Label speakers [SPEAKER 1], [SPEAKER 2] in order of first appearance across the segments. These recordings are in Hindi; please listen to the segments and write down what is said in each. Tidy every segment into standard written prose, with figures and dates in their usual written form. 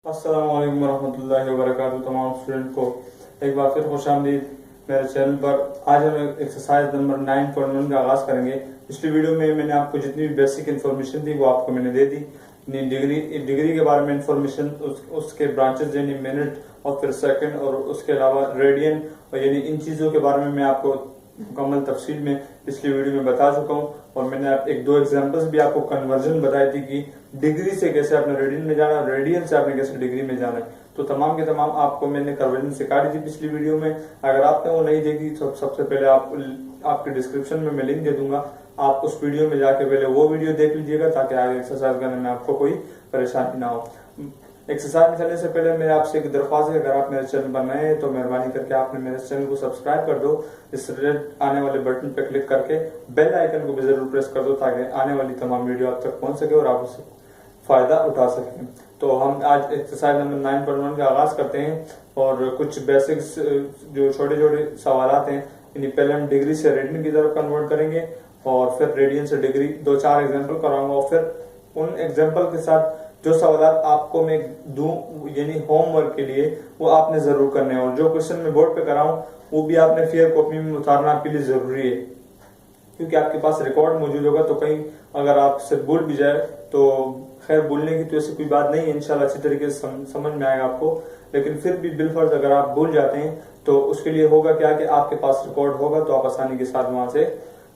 [SPEAKER 1] अस्सलाम वालेकुम वरहमतुल्लाहि वबरकातुहू। तमाम स्टूडेंट को एक बार फिर खुशामदीद मेरे चैनल पर। आज हम एक्सरसाइज नंबर 9.1 का आगाज़ करेंगे। पिछली वीडियो में मैंने आपको जितनी भी बेसिक इन्फॉर्मेशन थी वो आपको मैंने दे दी। डिग्री के बारे में इंफॉर्मेशन, उसके ब्रांचेस यानी मिनट और फिर सेकंड, और उसके अलावा रेडियन, और यानी इन चीज़ों के बारे में मैं आपको मुकम्मल तफसील में पिछली वीडियो में बता चुका हूँ। और मैंने एक दो एग्जांपल्स भी आपको कन्वर्जन बताई थी कि डिग्री से कैसे आपने रेडियन में जाना, रेडियन से आपने कैसे डिग्री में जाना है। तो तमाम के तमाम आपको मैंने कन्वर्जन सिखा दी थी पिछली वीडियो में। अगर आपने वो नहीं देखी तो सबसे पहले आपके डिस्क्रिप्शन में मैं लिंक दे दूंगा, आप उस वीडियो में जाके पहले वो वीडियो देख लीजिएगा ताकि आगे एक्सरसाइज करने में आपको कोई परेशानी ना हो। एक्सरसाइज में चलने से पहले मेरे आपसे एक दरख्वास्त है, अगर आप मेरे चैनल पर नए हैं तो मेहरबानी करके आपने मेरे चैनल को सब्सक्राइब कर दो। इस रेड आने वाले बटन पर क्लिक करके बेल आइकन को भी जरूर प्रेस कर दो ताकि आने वाली तमाम वीडियो आप तक पहुंच सके और आप उससे फायदा उठा सकें। तो हम आज एक्सरसाइज नंबर 9.1 का आगाज करते हैं और कुछ बेसिक्स जो छोटे छोटे सवालात हैं, यानी पहले हम डिग्री से रेडियन की तरफ कन्वर्ट करेंगे और फिर रेडियन से डिग्री, दो चार एग्जाम्पल कराऊंगा और फिर उन एग्जाम्पल के साथ जो सवालात आपको मैं दूं यानी होमवर्क के लिए वो आपने जरूर करने हैं, और जो क्वेश्चन मैं बोर्ड पे कराऊं वो भी आपने फेयर कॉपी में उतारना आपके लिए जरूरी है, क्योंकि आपके पास रिकॉर्ड मौजूद होगा। तो कहीं अगर आपसे भूल भी जाए तो खैर भूलने की तो ऐसी कोई बात नहीं है, इंशाल्लाह अच्छी तरीके से समझ में आएगा आपको। लेकिन फिर भी बिलफर्ज अगर आप भूल जाते हैं तो उसके लिए होगा क्या कि आपके पास रिकॉर्ड होगा तो आप आसानी के साथ वहां से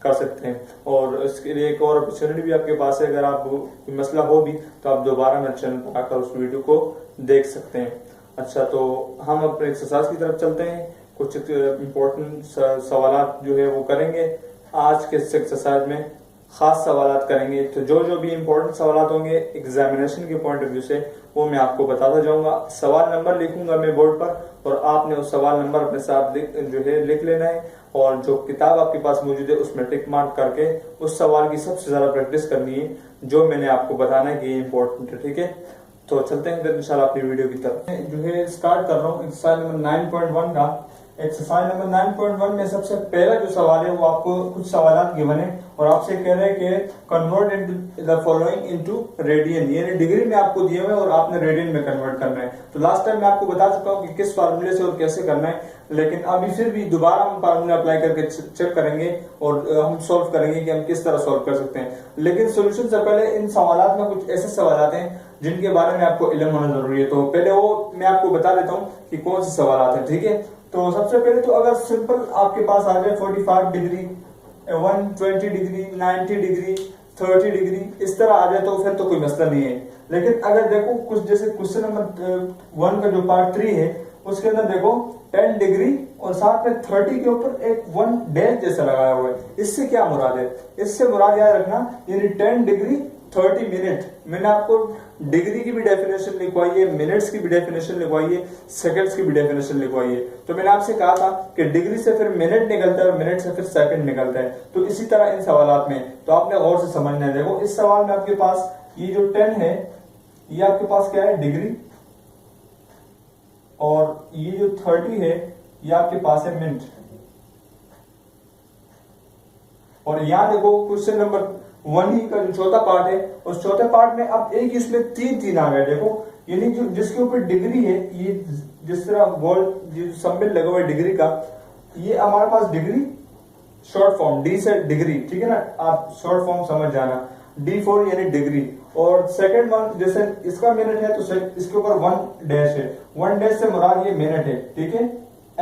[SPEAKER 1] कर सकते हैं। और इसके लिए एक और अपॉर्चुनिटी भी आपके पास है, अगर आप कोई मसला हो भी तो आप दोबारा मेरे चैनल पर आकर उस वीडियो को देख सकते हैं। अच्छा, तो हम अपने एक्सरसाइज की तरफ चलते हैं। कुछ इम्पोर्टेंट सवालात जो है वो करेंगे आज के एक्सरसाइज में, खास सवालात करेंगे। तो जो भी इम्पोर्टेंट सवालात होंगे एग्जामिनेशन के पॉइंट ऑफ व्यू से वो मैं आपको बताता जाऊंगा। सवाल नंबर लिखूंगा मैं बोर्ड पर और आपने उस सवाल नंबर अपने साथ जो है लिख लेना है, और जो किताब आपके पास मौजूद है उसमें टिक मार्क करके उस सवाल की सबसे ज्यादा प्रैक्टिस करनी है जो मैंने आपको बताना है कि ये इम्पोर्टेंट है। ठीक है, तो चलते हैं फिर इंशाल्लाह अपनी वीडियो की तरफ। जो है स्टार्ट कर रहा हूँ एक्सरसाइज नंबर 9.1 का। एक्सरसाइज नंबर 9.1 में सबसे पहला जो सवाल है वो आपको कुछ सवाल गिवन है और आपसे कह रहे हैं कि convert into the following into radian, यानी डिग्री में आपको दिए हुए और आपने रेडियन में कन्वर्ट करना है। तो लास्ट टाइम मैं आपको बता चुका हूँ कि किस फार्मूले से और कैसे करना है, लेकिन अभी फिर भी दोबारा हम फार्मूला अप्लाई करके चेक करेंगे और हम सॉल्व करेंगे कि हम किस तरह सॉल्व कर सकते हैं। लेकिन सोल्यूशन से पहले इन सवालात में कुछ ऐसे सवालात हैं जिनके बारे में आपको इल्म होना जरूरी है। तो पहले वो मैं आपको बता देता हूँ कि कौन से सवालात हैं। ठीक है, तो सबसे पहले तो अगर सिंपल आपके पास आ जाए 45 डिग्री, 120 डिग्री, 90 डिग्री, 30 डिग्री, इस तरह आ जाए तो फिर तो कोई मसला नहीं है। लेकिन अगर देखो कुछ जैसे क्वेश्चन नंबर 1 का जो पार्ट 3 है उसके अंदर देखो 10 डिग्री और साथ में 30 के ऊपर एक 1 डैश जैसा लगाया हुआ है। इससे क्या मुराद है? इससे मुराद याद रखना यानी 10 डिग्री 30 मिनट। मैंने आपको डिग्री की भी डेफिनेशन लिखवाई है, मिनट्स की भी डेफिनेशन लिखवाई है, सेकंड्स की भी डेफिनेशन लिखवाई है। तो मैंने आपसे कहा था कि डिग्री से फिर मिनट निकलता है और मिनट से फिर सेकंड निकलता है। तो इसी तरह इन सवालात में तो आपने गौर से समझना है। देखो इस सवाल में आपके पास ये जो 10 है ये आपके पास क्या है? डिग्री, और ये जो 30 है ये आपके पास है मिनट। और यहां देखो क्वेश्चन नंबर 1 ही का जो चौथा पार्ट है उस चौथे पार्ट में अब एक इसमें तीन आ गए। देखो यानी जो जिसके ऊपर डिग्री है, ये जिस तरह गोल जो सिंबल लगा हुआ है डिग्री का, ये हमारे पास डिग्री शॉर्ट फॉर्म डी से डिग्री, ठीक है ना, आप शॉर्ट फॉर्म समझ जाना, D4 यानी डिग्री। और सेकंड वन जैसे इसका मिनट है तो इसके ऊपर 1 डैश है, 1 डैश से मुराद ये मिनट है। ठीक है,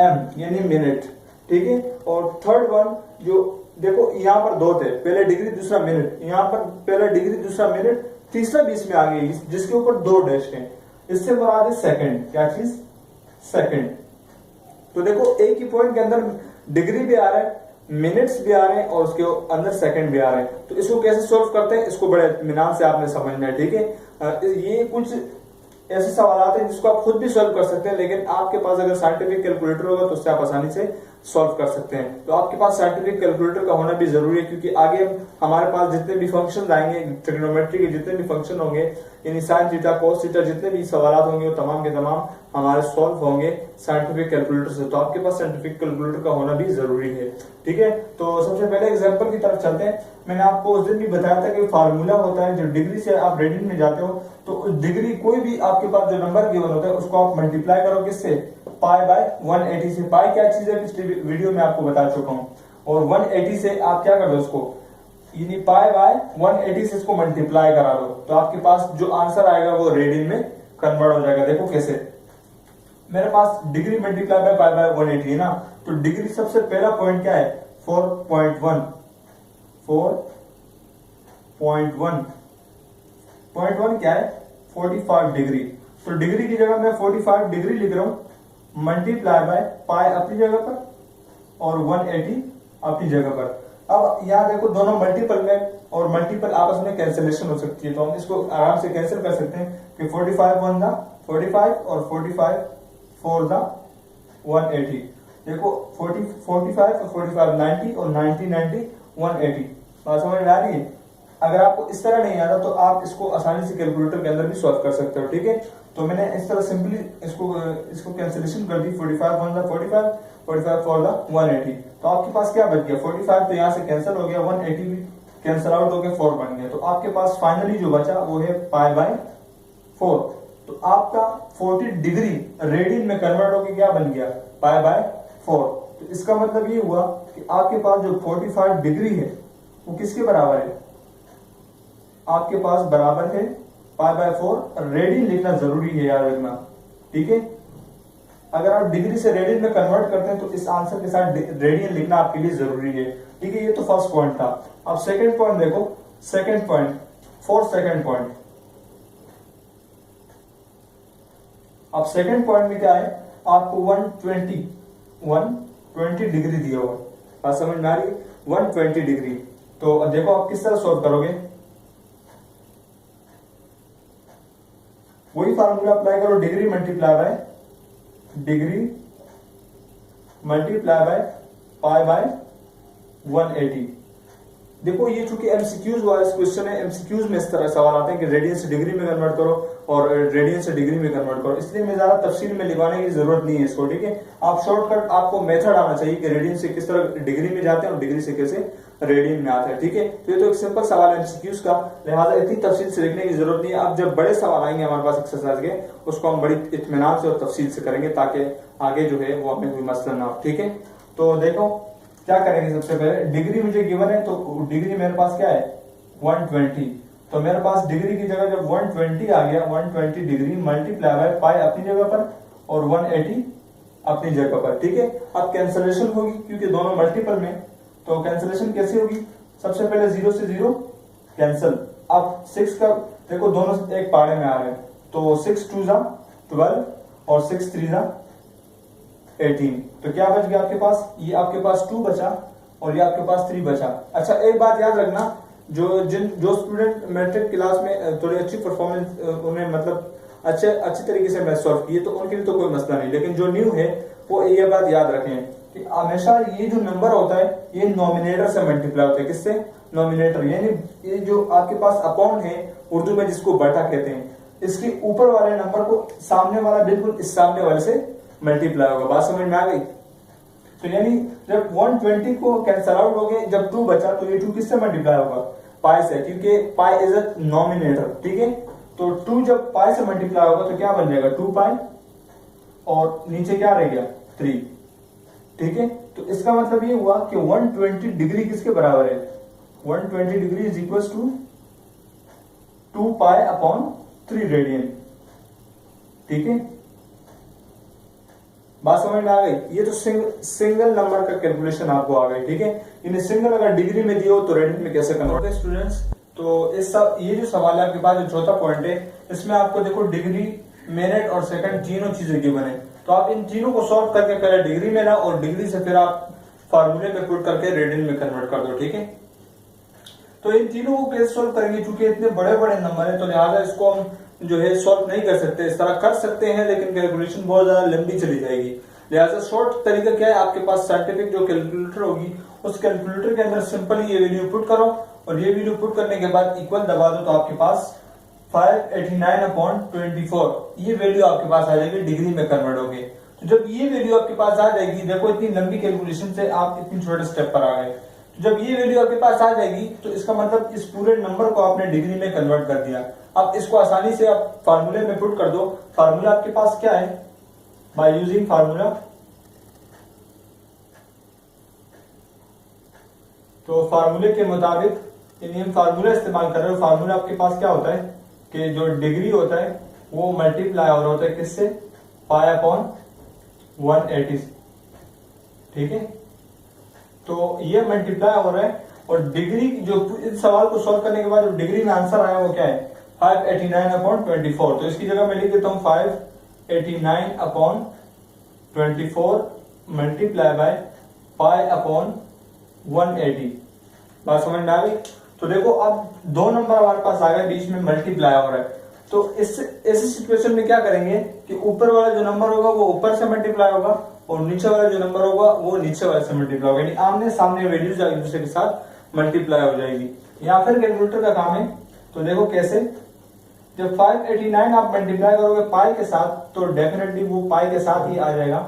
[SPEAKER 1] M यानी मिनट। ठीक है, और थर्ड वन जो देखो यहाँ पर 2 थे, पहले डिग्री दूसरा मिनट, यहाँ पर पहला डिग्री दूसरा मिनट, तीसरा भी इसमें आ गई जिसके ऊपर 2 डैश है, इससे मुराद है सेकंड। क्या चीज? सेकंड। तो देखो एक ही पॉइंट के अंदर डिग्री भी आ रहा है, मिनट्स भी आ रहे हैं और उसके अंदर सेकंड भी आ रहे हैं। तो इसको कैसे सोल्व करते हैं इसको बड़े इत्मीनान से आपने समझना है। ठीक है, ये कुछ ऐसे सवाल हैं जिसको आप खुद भी सॉल्व कर सकते हैं, लेकिन आपके पास अगर साइंटिफिक कैलकुलेटर होगा तो उससे आप आसानी से सॉल्व कर सकते हैं। तो आपके पास साइंटिफिक कैलकुलेटर का होना भी जरूरी है, क्योंकि आगे हमारे पास जितने भी फंक्शन आएंगे, ट्रिग्नोमेट्री के जितने भी फंक्शन होंगे, यानी साइन थीटा कोस थीटा, जितने भी सवाल होंगे वो तमाम के तमाम हमारे सॉल्व होंगे साइंटिफिक कैलकुलेटर से। तो आपके पास साइंटिफिक कैलकुलेटर का होना भी जरूरी है। ठीक है, तो सबसे पहले एग्जांपल की तरफ चलते हैं। मैंने आपको उस दिन भी बताया था कि फार्मूला होता है, जो डिग्री से आप रेडियन में जाते हो, तो डिग्री कोई भी आपके पास जो नंबर गिवन होता है उसको आप मल्टीप्लाई करो किससे, पाई बाय 180 से। पाई क्या चीज है पिछली वीडियो में आपको बता चुका हूं, और 180 से आप क्या कर दो उसको, यानी पाई बाय 180 से इसको मल्टीप्लाई करा दो, तो आपके पास जो आंसर आएगा वो रेडियन में कन्वर्ट हो जाएगा। देखो कैसे, मेरे पास degree multiply by pi by 180 है ना, तो डिग्री सबसे पहला पॉइंट क्या है 4.1, 4.1 क्या है 45 डिग्री। तो डिग्री की जगह मैं 45 डिग्री लिख रहा हूं, मल्टीप्लाई बाय पाई अपनी जगह पर और 180 अपनी जगह पर। अब यहाँ देखो दोनों मल्टीपल में, और मल्टीपल आपस में कैंसिलेशन हो सकती है, तो हम इसको आराम से कैंसिल कर सकते हैं कि 45 1 दा 45 और 45 4 दा 180। देखो 45 और 45 90 और 90 90 180। बात समझ में आ रही है? अगर आपको इस तरह नहीं आता तो आप इसको आसानी से कैलकुलेटर के अंदर भी सॉल्व कर सकते हो। ठीक है, तो मैंने इस तरह सिंपली इसको कैंसिलेशन कर दी, 45 1 दा 45 45 4 दा 180। तो आपके पास क्या बच गया, 45 तो यहाँ से कैंसिल हो गया, 180 भी कैंसिल आउट हो गया, 4 बन गया। तो आपके पास फाइनली जो बचा वो है पाई बाय 4। तो आपका 40 डिग्री रेडियन में कन्वर्ट होकर क्या बन गया, पाई बाय 4। तो इसका मतलब ये हुआ कि आपके पास जो 45 डिग्री है वो किसके बराबर है, आपके पास बराबर है पाई बाय 4। रेडियन लिखना जरूरी है याद रखना। ठीक है, अगर आप डिग्री से रेडियन में कन्वर्ट करते हैं तो इस आंसर के साथ रेडियन लिखना आपके लिए जरूरी है। ठीक है, ये तो फर्स्ट पॉइंट था। अब सेकंड पॉइंट देखो, second point for second point. अब सेकंड पॉइंट में क्या है, आपको 120 डिग्री दिया हुआ, बात समझ में आ रही है, 120 डिग्री। तो अब देखो आप किस तरह सॉल्व करोगे, वही फार्मूला अप्लाई करो, degree multiply by pi by 180। देखो ये चूंकि एमसीक्यूज वाला क्वेश्चन है, एमसीक्यूज में इस तरह सवाल आते हैं कि रेडियन से डिग्री में कन्वर्ट करो और रेडियन से डिग्री में कन्वर्ट करो, इसलिए मैं ज्यादा तफसील में लिखवाने की जरूरत नहीं है इसको। ठीक है, आप शॉर्टकट, आपको मेथड आना चाहिए कि रेडियन से किस तरह डिग्री में जाते हैं और डिग्री से कैसे रेडियन में आते हैं। ठीक है, तो ये तो एक सिंपल सवाल है एमसीक्यूज का, लिहाजा इतनी तफसील से लिखने की जरूरत नहीं है। अब जब बड़े सवाल आएंगे हमारे पास एक्सरसाइज के, उसको हम बड़ी इत्मीनान से और तफसील से करेंगे ताकि आगे जो है वो हमें कोई मसला ना हो। ठीक है, तो देखो क्या करेंगे, सबसे पहले डिग्री मुझे गिवन है, तो डिग्री मेरे पास क्या है 120। तो मेरे पास डिग्री की जगह जब 120 आ गया, 120 डिग्री मल्टीप्लाई बाय पाई अपनी जगह पर और 180 अपनी जगह पर। ठीक है, अब कैंसिलेशन होगी क्योंकि दोनों मल्टीपल में, तो कैंसिलेशन कैसे होगी, सबसे पहले 0 से 0 कैंसिल। अब 6 का देखो दोनों एक पाड़े में आ रहे हैं, तो 6 2 जा 12 और 6 3 जा 18। तो क्या बच गया आपके पास, ये आपके पास 2 बचा और ये आपके पास 3 बचा। अच्छा एक बात याद रखना, जो स्टूडेंट मैट्रिक क्लास में थोड़ी अच्छी परफॉर्मेंस, उन्हें मतलब अच्छे तरीके से मैथ सॉल्व किए, तो उनके लिए तो कोई मसला नहीं, लेकिन जो न्यू है वो ये बात याद रखें कि हमेशा ये जो नंबर होता है ये नॉमिनेटर से मल्टीप्लाई होता है, किससे, नॉमिनेटर, यानी ये जो आपके पास अपॉन है उर्दू में जिसको बटा कहते हैं, इसके ऊपर वाले नंबर को सामने वाला बिल्कुल इस सामने वाले से मल्टीप्लाई होगा। बात समझ में आ गई? तो यानी जब 120 को कैंसल आउट हो गए, जब 2 बचा तो ये 2 किससे मल्टीप्लाई होगा, पाई से, क्योंकि पाई इज अ नॉमिनेटर। ठीक है, तो 2 जब पाई से मल्टीप्लाई होगा तो क्या बन जाएगा 2 पाई और नीचे क्या रह गया 3। ठीक है, तो इसका मतलब ये हुआ कि 120 डिग्री किसके बराबर है, 120 degree is equal to 2 pi upon 3 radian. ठीक है, बात समझ में आ गई? ये तो सिंगल नंबर का कैलकुलेशन आपको आ गई। ठीक है, इन्हें सिंगल अगर डिग्री में दिए हो तो रेडियन में कैसे कन्वर्ट है स्टूडेंट्स। तो ये जो सवाल है आपके पास, जो चौथा पॉइंट है, इसमें आपको देखो डिग्री, मिनट और सेकंड तीनों चीजें गिवन है। तो आप इन तीनों को सॉल्व करके पहले डिग्री में लाओ और डिग्री से फिर आप फार्मूले में पुट करके रेडियन में कन्वर्ट कर दो। ठीक है, तो इन तीनों को कैसे सॉल्व करेंगे, क्योंकि इतने बड़े बड़े नंबर है तो लिहाजा इसको हम जो है सॉल्व नहीं कर सकते, इस तरह कर सकते हैं लेकिन कैलकुलेशन बहुत ज्यादा लंबी चली जाएगी। लिहाजा शॉर्ट तरीका क्या है, आपके पास साइंटिफिक जो कैलकुलेटर होगी उस कैलकुलेटर के अंदर सिंपली ये वैल्यू पुट करो और ये वैल्यू पुट करने के बाद इक्वल दबा दो, तो आपके पास 589/24 ये वैल्यू आपके पास आ जाएगी, डिग्री में कन्वर्ट होगी। तो जब ये वैल्यू आपके पास आ जाएगी, देखो इतनी लंबी कैलकुलेशन से आप इतनी छोटे स्टेप पर आ गए, तो जब ये वैल्यू आपके पास आ जाएगी तो इसका मतलब इस पूरे नंबर को आपने डिग्री में कन्वर्ट कर दिया। अब इसको आसानी से आप फार्मूले में पुट कर दो। फार्मूला आपके पास क्या है, बाय यूजिंग फार्मूला, तो फार्मूले के मुताबिक यानी हम फार्मूला इस्तेमाल कर रहे हो। फार्मूला आपके पास क्या होता है कि जो डिग्री होता है वो मल्टीप्लाई हो रहा होता है किससे, π/180, ठीक है। तो ये मल्टीप्लाई हो रहा है और डिग्री जो इस सवाल को सॉल्व करने के बाद जो डिग्री में आंसर आया वो क्या है 589/24। तो इसकी जगह मैं लिख देता हूं 589/24 मल्टीप्लाई बाय π/180। बात समझ में आ गई। तो देखो अब दो नंबर हमारे पास आ गए, बीच में मल्टीप्लाई हो रहा है, तो इस ऐसी सिचुएशन में क्या करेंगे कि ऊपर वाला जो नंबर होगा वो ऊपर से मल्टीप्लाई होगा और नीचे वाला जो नंबर होगा वो नीचे वाले से मल्टीप्लाई होगा, यानी आमने सामने वैल्यूज एक दूसरे के साथ मल्टीप्लाई हो जाएगी। या फिर कैलकुलेटर का काम है, तो देखो कैसे, जब 589 आप मल्टीप्लाई करोगे पाई के साथ तो डेफिनेटली वो पाई के साथ ही आ जाएगा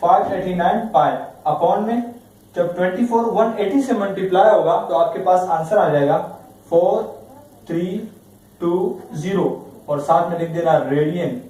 [SPEAKER 1] 589 पाई अपॉन में जब 24 180 से मल्टीप्लाई होगा तो आपके पास आंसर आ जाएगा 4320 और साथ में लिख देना रेडियन,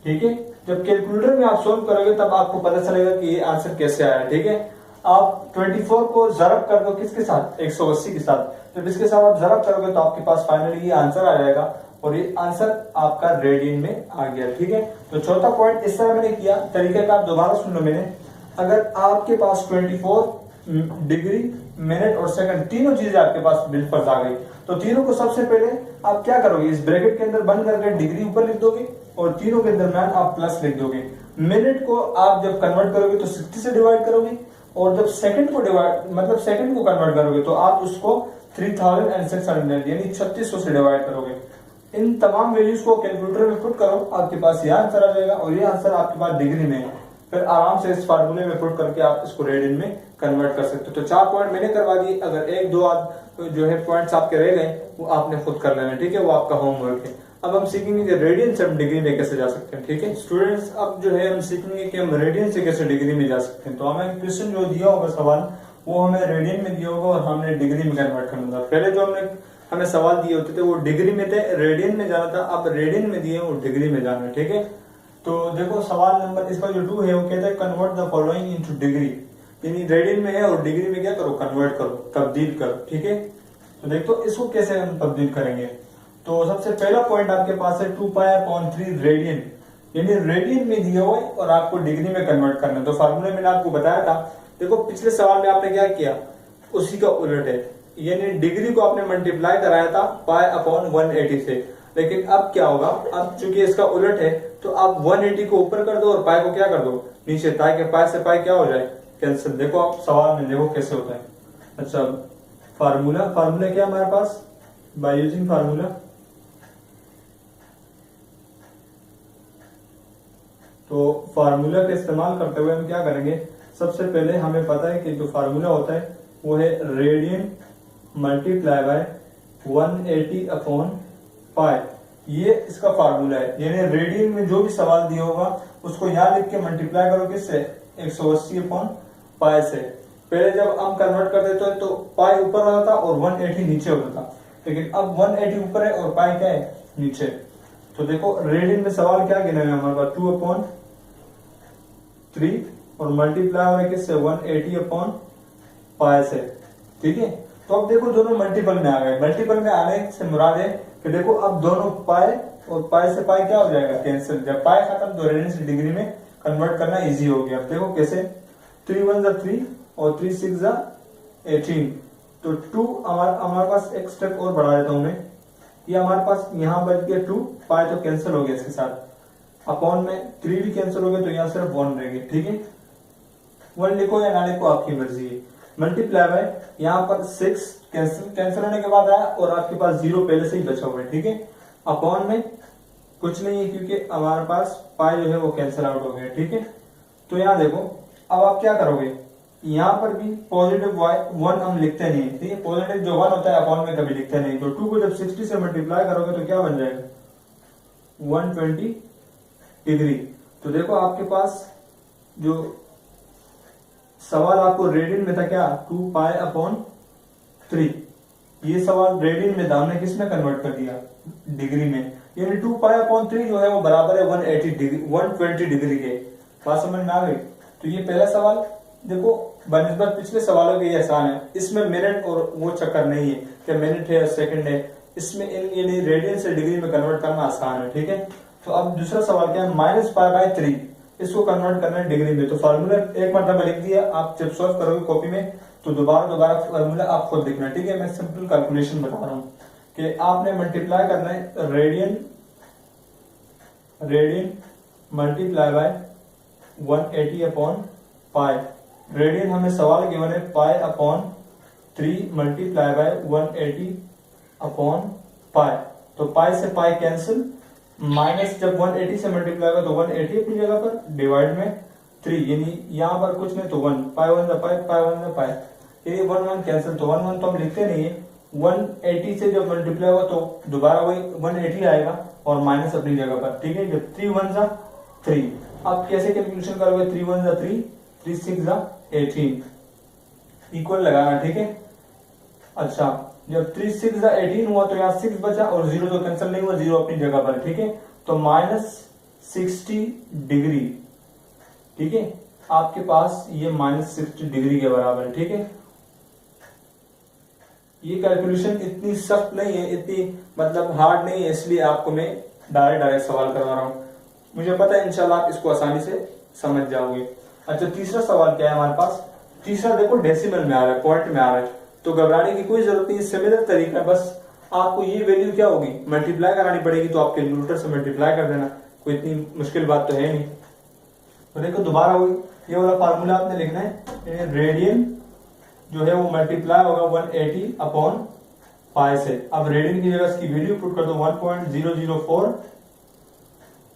[SPEAKER 1] ठीक है। जब कैलकुलेटर में आप सोल्व करोगे तब आपको पता चलेगा कि ये आंसर कैसे आया, ठीक है। आप 24 को जरब कर दो किसके साथ, 180 के साथ। जब इसके साथ आप जरब करोगे तो आपके पास फाइनली ये आंसर आ जाएगा और ये आंसर आपका रेडियन में आ गया, ठीक है। तो चौथा पॉइंट इस तरह मैंने किया, तरीके का आप दोबारा सुन लो मैंने। अगर आपके पास 24 डिग्री मिनट और सेकंड तीनों चीजें आपके पास बिलफर्ज आ गई, तो तीनों को सबसे पहले आप क्या करोगे, इस ब्रैकेट के अंदर बंद करके डिग्री ऊपर लिख दोगे और तीनों के दरमियान आप प्लस लिख दोगे। मिनट को आप जब कन्वर्ट करोगे तो 60 से डिवाइड करोगे और जब सेकंड को डिवाइड मतलब सेकंड को कन्वर्ट करोगे तो आप उसको 3600 यानी 3600 से डिवाइड करोगे। इन तमाम वैल्यूज को कैलकुलेटर में पुट करो, आपके पास ये आंसर आ जाएगा और ये आंसर आपके पास डिग्री में है। फिर आराम से इस फार्मूले में पुट करके आप इसको रेडियन में कन्वर्ट कर सकते हो। तो 4 पॉइंट मैंने करवा दिए, अगर 1-2 जो है पॉइंट्स आपके रह गए वो आपने खुद कर लेना, ठीक है, वो आपका होमवर्क है। अब हम सीखेंगे कि रेडियन से हम डिग्री में कैसे जा सकते हैं, ठीक है स्टूडेंट्स। अब जो है हम सीखेंगे कि हम रेडियन से कैसे डिग्री में जा सकते हैं। तो हमें क्वेश्चन जो दिया होगा सवाल वो हमें रेडियन में दिया होगा और हमने डिग्री में कन्वर्ट करना था। पहले जो हमें सवाल दिए होते थे वो डिग्री में थे, रेडियन में जाना था, अब रेडियन में दिए वो डिग्री में जाना है, ठीक है। तो देखो सवाल नंबर इसका जो 2 है वो कहता है convert the following into degree, यानी रेडियन में है और डिग्री में क्या करो, कन्वर्ट करो, तब्दील करो, ठीक है। तो देखो इसको कैसे हम तब्दील करेंगे। तो सबसे पहला पॉइंट आपके पास है 2π/3 रेडियन, यानी रेडियन में दिया हुआ है और आपको डिग्री में कन्वर्ट करना है। तो फार्मूले मैंने आपको बताया था, देखो पिछले सवाल में आपने क्या किया उसी का उलट है, यानी डिग्री को आपने मल्टीप्लाई कराया था π/180 से, लेकिन अब क्या होगा, अब चूंकि इसका उलट है तो आप 180 को ऊपर कर दो और पाई को क्या कर दो नीचे, ताकि पाई से पाई क्या हो जाए कैंसिल। देखो आप सवाल में देखो कैसे होता है। अच्छा फार्मूला क्या हमारे पास, बाय यूजिंग फार्मूला, तो फार्मूला का इस्तेमाल करते हुए हम क्या करेंगे, सबसे पहले हमें पता है कि जो फार्मूला होता है वो है रेडियन मल्टीप्लाई बाय 180/पाई, ये इसका फार्मूला है। यानी रेडियन में जो भी सवाल दिया होगा उसको यहाँ लिख के मल्टीप्लाई करो किससे, 180/पाई से। पहले जब हम कन्वर्ट करते थे तो पाई ऊपर होता था और 180 नीचे होता था, लेकिन अब 180 ऊपर है और पाई क्या है नीचे। तो देखो रेडियन में सवाल क्या गिना है हमारे पास 2/3 और मल्टीप्लाई हो रहा है किससे 180/पाई से, ठीक है। तो अब देखो दोनों मल्टीपल में आ गए, मल्टीपल में आने से मुराद है कि देखो अब दोनों पाई और पाई से पाई क्या हो जाएगा कैंसिल, जब पाई खत्म तो रेडियन से डिग्री में कन्वर्ट करना इजी हो गया। अब देखो कैसे, 3 1 3 और 3 6 18, तो 2 हमारे पास एक स्टेप और बढ़ा देता हूं मैं, ये हमारे पास यहाँ बच गया 2, पाई तो कैंसिल हो गया इसके साथ, अपॉन में 3 भी कैंसिल हो गया तो यहाँ सिर्फ 1 रहेगी, ठीक है। 1 लिखो या ना लिखो आपकी मर्जी है। मल्टीप्लाई बाय यहाँ पर 6 कैंसिल होने के बाद आया और आपके पास 0 पहले से ही बचा हुआ है, ठीक है। अपॉन में कुछ नहीं है क्योंकि हमारे पास पाई जो है वो कैंसिल आउट हो गया, ठीक है। तो यहाँ देखो, अब आप क्या करोगे, यहाँ पर भी पॉजिटिव वन हम लिखते नहीं, ठीक है। पॉजिटिव जो वन होता है अपॉन में कभी लिखते नहीं। तो 2 को जब 60 से मल्टीप्लाई करोगे तो क्या बन जाएगा, 120 डिग्री। तो देखो आपके पास जो सवाल आपको रेडियन में था क्या, 2 पाई अपॉन 3, ये सवाल रेडियन में था, हमने किस में कन्वर्ट कर दिया, डिग्री में। यानी 2 पाई अपॉन 3 जो है वो बराबर है 120 डिग्री के। बात समझ में आ गई। तो ये पहला सवाल देखो बनस्बत पिछले सवालों के ये आसान है, इसमें मिनट और वो चक्कर नहीं है कि मिनट है सेकंड है, इसमें यानी रेडियन से डिग्री में कन्वर्ट करना आसान है, ठीक है। तो अब दूसरा सवाल क्या है, -π/3, इसको कन्वर्ट करना है डिग्री में। तो फार्मूला एक मरतबा लिख दिया, आप जब सॉल्व करोगे कॉपी में तो दोबारा फार्मूला आप खुद लिखना, ठीक है। मैं सिंपल कैलकुलेशन बता रहा हूँ कि आपने मल्टीप्लाई करना है radian multiply by 180 upon pi. Radian हमें सवाल गिवन है पाई upon 3 multiply by 180 upon pi. तो पाई से पाई कैंसिल, माइनस जब 180 से मल्टीप्लाई होगा तो 180 अपनी जगह पर, डिवाइड में 3, यानी यहाँ पर कुछ नहीं तो 1, पाई 1 पाई, पाई 1 पाई, ये 1 1 कैंसिल। तो 1 1 तो हम लिखते नहीं है, 180 से जब मल्टीप्लाई होगा तो दोबारा वही 180 आएगा और माइनस अपनी जगह पर, ठीक है। जब 3 1 जा 3, आप कैसे कैलकुलेशन करोगे, 3 1 जा 3, 3 6 जा 18, इक्वल लगाना, ठीक है। अच्छा, जब 3 6 जा 18 हुआ तो यहाँ 6 बचा और 0 तो कैंसिल नहीं हुआ, 0 अपनी जगह पर, ठीक है। तो -60 डिग्री, ठीक है, आपके पास ये -60 डिग्री के बराबर है, ठीक है। ये कैलकुलेशन इतनी सख्त नहीं है, इतनी मतलब हार्ड नहीं है, इसलिए आपको मैं डायरेक्ट सवाल करवा रहा हूँ। मुझे पता है इंशाल्लाह आप इसको आसानी से समझ जाओगे। अच्छा, तीसरा सवाल क्या है हमारे पास, तीसरा देखो डेसिमल में आ रहा है, पॉइंट में आ रहा है, तो घबराने की कोई जरूरत नहीं, सिमिलर तरीका है, बस आपको ये वैल्यू क्या होगी मल्टीप्लाई करानी पड़ेगी, तो आप कैलकुलेटर से मल्टीप्लाई कर देना, कोई इतनी मुश्किल बात तो है नहीं। तो देखो दोबारा वही ये वाला फार्मूला आपने लिखना है, रेडियन जो है वो मल्टीप्लाई होगा 180 अपॉन पाई से। अब रेडियन की जगह इसकी वैल्यू पुट कर दो 1.004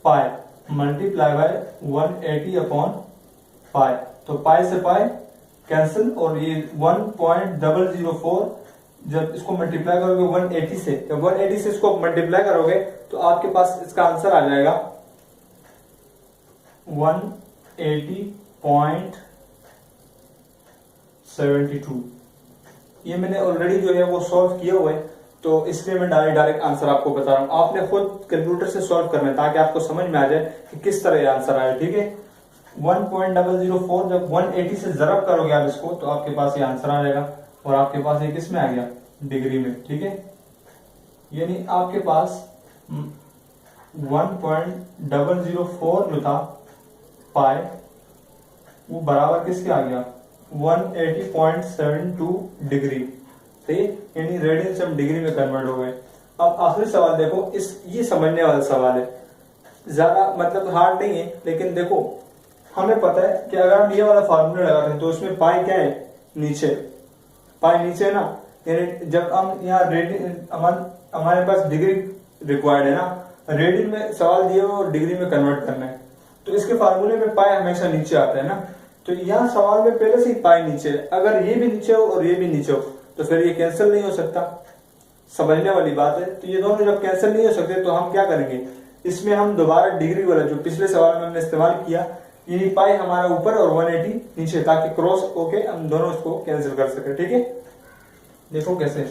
[SPEAKER 1] पाई मल्टीप्लाई बाय 180 अपॉन पाई। तो पाई से पाई कैंसिल और ये 1.004 जब इसको मल्टीप्लाई करोगे 180 से, जब 180 से इसको मल्टीप्लाई करोगे तो आपके पास इसका आंसर आ जाएगा 180.72। ये मैंने ऑलरेडी जो है वो सॉल्व किया हुआ है, तो इसलिए मैं डायरेक्ट आंसर आपको बता रहा हूं। आपने खुद कैलकुलेटर से सॉल्व करना है ताकि आपको समझ में आ जाए कि किस तरह ये आंसर आया, ठीक है। 1.004 जब 180 से जरब करोगे आप इसको तो आपके पास ये आंसर आ जाएगा और आपके पास ये किस में आ गया, डिग्री में, ठीक है। यानी आपके पास 1.004 जो था पाई वो बराबर किसके आ गया, 180.72 डिग्री, सही। यानी रेडियन से हम डिग्री में कन्वर्ट हो गए। अब आखिरी सवाल देखो, ये समझने वाला सवाल है, ज्यादा मतलब हार्ड नहीं है, लेकिन देखो हमें पता है कि अगर हम ये वाला फार्मूला लगाते हैं तो उसमें पाई क्या है, नीचे, पाई नीचे है ना। यानी जब हम यहाँ रेडियन हमारे पास डिग्री रिक्वायर्ड है ना, रेडियन में सवाल दिए हुए और डिग्री में कन्वर्ट करना है, तो इसके फार्मूले में पाई हमेशा नीचे आता है ना। तो यहाँ सवाल में पहले से ही पाई नीचे है, अगर ये भी नीचे हो और ये भी नीचे हो तो फिर ये कैंसिल नहीं हो सकता, समझने वाली बात है। तो ये दोनों जब कैंसिल नहीं हो सकते तो हम क्या करेंगे, इसमें हम दोबारा डिग्री वाला जो पिछले सवाल में हमने इस्तेमाल किया, ये पाई हमारा ऊपर और 180 नीचे, ताकि क्रॉस होके हम दोनों इसको कैंसिल कर सके, ठीक है। देखो कैसे,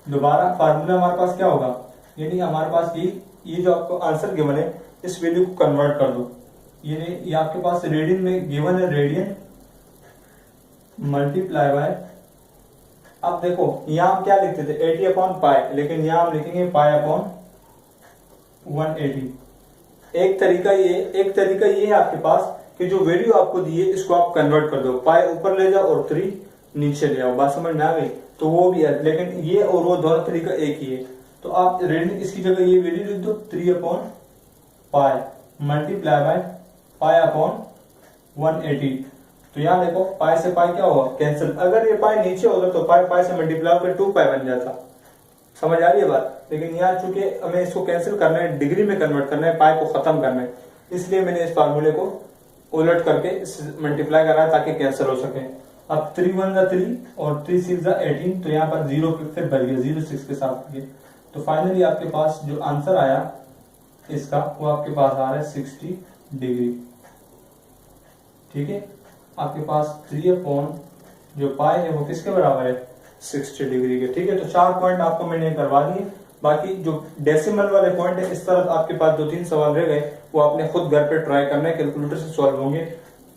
[SPEAKER 1] दोबारा फार्मूला हमारे पास क्या होगा, यानी हमारे पास ये जो आपको आंसर गिवन है इस वैल्यू को कन्वर्ट कर दो। ये आपके पास रेडियन में गिवन है, रेडियन मल्टीप्लाई बाय, अब देखो यहाँ हम क्या लिखते थे 80 अपॉन पाई, लेकिन यहाँ हम लिखेंगे पाई अपॉन 180। एक तरीका ये है आपके पास कि जो वैल्यू आपको दी है इसको आप कन्वर्ट कर दो, पाई ऊपर ले जाओ और 3 नीचे ले आओ, बात समझ में आ गई। तो वो भी है, लेकिन ये और वो दोनों तरीका एक ही है। तो आप रेडियन इसकी जगह ये वैल्यू लिख दो 3 upon pi multiply by pi upon 180। तो यहाँ देखो पाई से पाई क्या होगा, कैंसिल। अगर ये पाई नीचे होगा तो पाई से मल्टीप्लाई होकर 2 पाई बन जाता, समझ आ रही है बात। लेकिन यहाँ चूंकि हमें इसको कैंसिल करना है, डिग्री में कन्वर्ट करना है, पाई को खत्म करना है, इसलिए मैंने इस फार्मूले को उलट करके मल्टीप्लाई करा है ताकि कैंसिल हो सके। अब 3 1 जा 3 और 3 6 जा 18, तो यहाँ पर 0 फिर बढ़ गया, 0 6 के साथ गया। तो फाइनली आपके पास जो आंसर आया इसका वो आपके पास आ रहा है 60 डिग्री। ठीक है, आपके पास 3 अपॉन जो पाई है वो किसके बराबर है, 60 डिग्री के। ठीक है, तो 4 पॉइंट आपको मैंने करवा दिए। बाकी जो डेसिमल वाले पॉइंट है, इस तरह आपके पास 2-3 सवाल रह गए, वो आपने खुद घर पे ट्राई करना है, कैलकुलेटर से सॉल्व होंगे।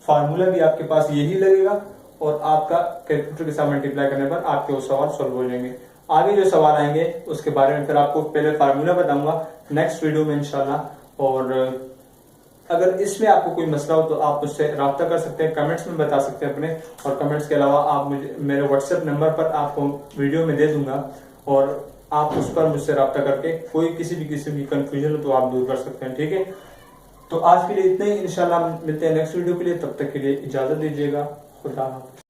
[SPEAKER 1] फार्मूला भी आपके पास यही लगेगा और आपका कैलकुलेटर के साथ मल्टीप्लाई करने पर आपके वो सवाल सॉल्व हो जाएंगे। आगे जो सवाल आएंगे उसके बारे में फिर आपको पहले फार्मूला बताऊंगा नेक्स्ट वीडियो में इंशाल्लाह। और अगर इसमें आपको कोई मसला हो तो आप मुझसे रब्ता कर सकते हैं, कमेंट्स में बता सकते हैं अपने। और कमेंट्स के अलावा आप मुझे मेरे व्हाट्सएप नंबर पर आपको वीडियो में दे दूंगा और आप उस पर मुझसे रब्ता करके कोई किसी भी किस्म की कंफ्यूजन हो तो आप दूर कर सकते हैं। ठीक है, तो आज के लिए इतना ही। इंशाल्लाह मिलते हैं नेक्स्ट वीडियो के लिए, तब तक के लिए इजाजत दीजिएगा। खुदा हाफिज़।